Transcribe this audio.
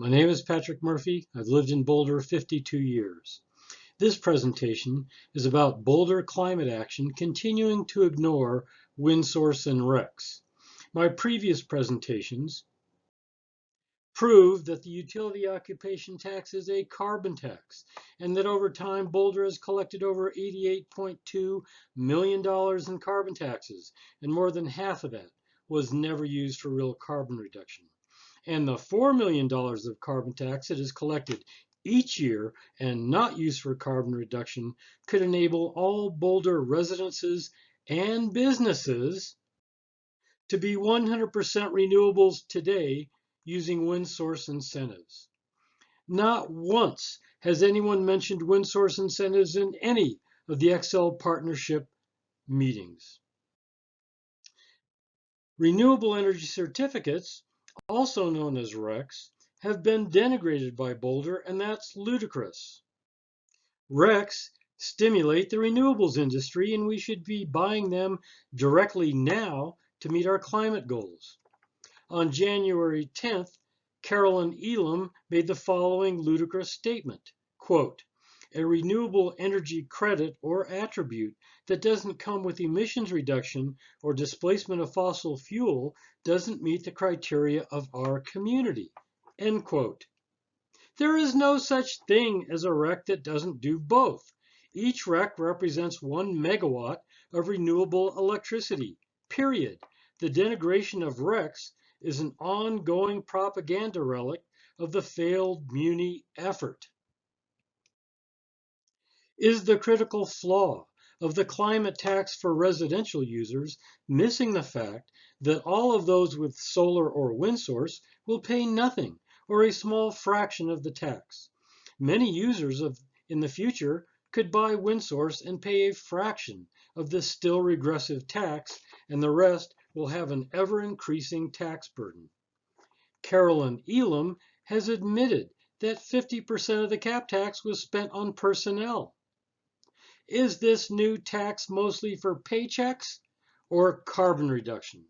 My name is Patrick Murphy. I've lived in Boulder 52 years. This presentation is about Boulder climate action continuing to ignore wind source and RECs. My previous presentations prove that the utility occupation tax is a carbon tax and that over time Boulder has collected over $88.2 million in carbon taxes, and more than half of that was never used for real carbon reduction. And the $4 million of carbon tax that is collected each year and not used for carbon reduction could enable all Boulder residences and businesses to be 100% renewables today using wind source incentives. Not once has anyone mentioned wind source incentives in any of the Excel partnership meetings. Renewable energy certificates, also known as RECs, have been denigrated by Boulder, and that's ludicrous. RECs stimulate the renewables industry, and we should be buying them directly now to meet our climate goals. On January 10th, Carolyn Elam made the following ludicrous statement, quote, "A renewable energy credit or attribute that doesn't come with emissions reduction or displacement of fossil fuel doesn't meet the criteria of our community," end quote. There is no such thing as a REC that doesn't do both. Each REC represents 1 megawatt of renewable electricity, period. The denigration of RECs is an ongoing propaganda relic of the failed Muni effort. Is the critical flaw of the climate tax for residential users missing the fact that all of those with solar or wind source will pay nothing or a small fraction of the tax? Many users in the future could buy wind source and pay a fraction of this still regressive tax, and the rest will have an ever-increasing tax burden. Carolyn Elam has admitted that 50% of the cap tax was spent on personnel. Is this new tax mostly for paychecks or carbon reduction?